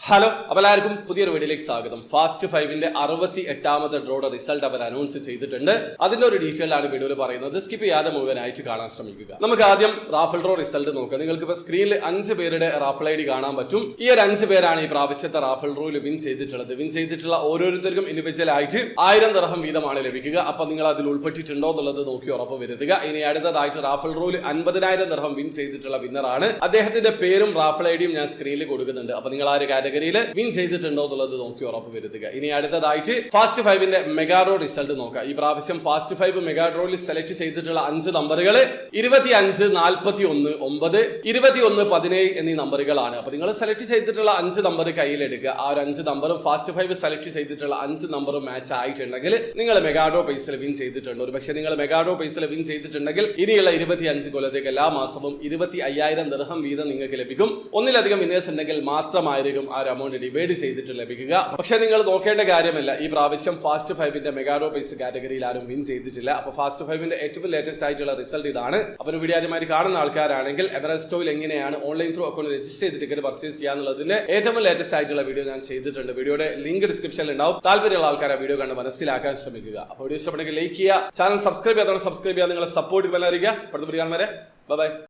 Hello അപ്പോൾ എല്ലാവർക്കും പുതിയൊരു വീഡിയോയിലേക്ക് സ്വാഗതം. ഫാസ്റ്റ് 5ന്റെ 68ാമത്തെ ഡ്രോയുടെ റിസൾട്ട് അവർ അനൗൺസ് ചെയ്തിട്ടുണ്ട്. അതിന്റെ ഒരു ഡീറ്റെയിൽ ആണ് വീഡിയോയിൽ പറയുന്നത്. സ്കിപ്പ് ചെയ്യാതെ മുഴുവനായിട്ട് കാണാൻ ശ്രമിക്കുക. നമുക്ക് ആദ്യം റാഫൽ ഡ്രോ റിസൾട്ട് നോക്കാം. നിങ്ങൾക്ക് ഇപ്പോൾ സ്ക്രീനിൽ 5 പേരുടെ റാഫൽ ഐ ഡി കാണാൻ പറ്റും. ഈ ഒരു 5 പേരാണ് ഈ പ്രാവശ്യത്തെ റാഫൽ ഡ്രോയിൽ വിൻ ചെയ്തിട്ടുള്ള ഓരോരുത്തർക്കും ഇൻഡിവിജ്വൽ ആയിട്ട് 1000 ദിർഹം വീതമാണ് ലഭിക്കുക. അപ്പൊ നിങ്ങൾ അതിൽ ഉൾപ്പെട്ടിട്ടുണ്ടോ എന്നുള്ളത് നോക്കി ഉറപ്പ് വരുത്തുക. ഇനി അടുത്തതായിട്ട് റാഫൽ ഡ്രോയിൽ 50,000 ദിർഹം വിൻ ചെയ്തിട്ടുള്ള വിന്നറാണ്. അദ്ദേഹത്തിന്റെ പേരും റാഫൽ ഐ ഡിയും ഞാൻ സ്ക്രീനിൽ കൊടുക്കുന്നുണ്ട്. അപ്പൊ നിങ്ങൾ ആ ഒരു കാറ്റഗറിയിൽ വിൻ ചെയ്തിട്ടുണ്ടോ എന്നുള്ളത് നോക്കി ഉറപ്പ് വരുത്തുക. ഇനി അടുത്തതായിട്ട് ഫാസ്റ്റ് 5ന്റെ മെഗാഡ്രോ റിസൾട്ട് നോക്കാം. ഈ പ്രാവശ്യം ഫാസ്റ്റ് 5 മെഗാഡ്രോയിൽ സെലക്ട് ചെയ്തിട്ടുള്ള 5 നമ്പറുകൾ 25, 41, 9, 21, 17 എന്നീ നമ്പറുകളാണ്. അപ്പൊ നിങ്ങൾ സെലക്ട് ചെയ്തിട്ടുള്ള 5 നമ്പർ കയ്യിലെടുക്കുക. ആ ഒരു 5 നമ്പറും ഫാസ്റ്റ് 5 സെലക്ട് ചെയ്തിട്ടുള്ള 5 നമ്പറും മാച്ച് ആയിട്ടുണ്ടെങ്കിൽ നിങ്ങൾ മെഗാഡ്രോ പൈസയിൽ വിൻ ചെയ്തിട്ടുണ്ട്. ഒരു പക്ഷേ നിങ്ങൾ മെഗാഡ്രോ പൈസയിൽ വിൻ ചെയ്തിട്ടുണ്ടെങ്കിൽ ഇനിയുള്ള 25 കൊല്ലത്തേക്ക് എല്ലാ മാസവും 25,000 ദിർഹം വീതം നിങ്ങൾക്ക് ലഭിക്കും. ഒന്നിലധികം വിന്നേഴ്സ് ഉണ്ടെങ്കിൽ മാത്രമായിരിക്കും ആ അമൗണ്ട് ഡിവൈഡ് ചെയ്തിട്ട് ലഭിക്കുക. പക്ഷെ നിങ്ങൾ നോക്കേണ്ട കാര്യമല്ല, ഈ പ്രാവശ്യം ഫാസ്റ്റ് 5ന്റെ മെഗാഡ്രോ പൈസ കാറ്റഗറിയിൽ ആരും വിൻ ചെയ്തിട്ടില്ല. അപ്പൊ ഫാസ്റ്റ് 5ന്റെ ഏറ്റവും ലേറ്റസ്റ്റ് ആയിട്ടുള്ള റിസൾട്ട് ഇതാണ്. അപ്പൊ വീഡിയോ ആദ്യമായി കാണുന്ന ആൾക്കാരാണെങ്കിൽ എവറസ്റ്റോയിൽ എങ്ങനെയാണ് ഓൺലൈൻ ത്രൂ അക്കൗണ്ട് രജിസ്റ്റർ ചെയ്ത് ടിക്കറ്റ് പർച്ചേസ് ചെയ്യാന്നുള്ളതിന്റെ ഏറ്റവും ലേറ്റസ്റ്റ് ആയിട്ടുള്ള വീഡിയോ ഞാൻ ചെയ്തിട്ടുണ്ട്. വീഡിയോയുടെ ലിങ്ക് ഡിസ്ക്രിപ്ഷനിൽ ഉണ്ടാവും. താല്പര്യമുള്ള ആൾക്കാരെ വീഡിയോ കണ്ട് മനസ്സിലാക്കാൻ ശ്രമിക്കുക. അപ്പോൾ വീഡിയോ ഇഷ്ടപ്പെട്ടെങ്കിൽ ലൈക്ക് ചെയ്യുക, ചാനൽ സബ്സ്ക്രൈബ് ചെയ്യാതെ സബ്സ്ക്രൈബ് ചെയ്യുക, നിങ്ങളെ സപ്പോർട്ട് അറിയിക്കുക. അടുത്ത വീഡിയോ കാണുന്നവരെ ബൈ.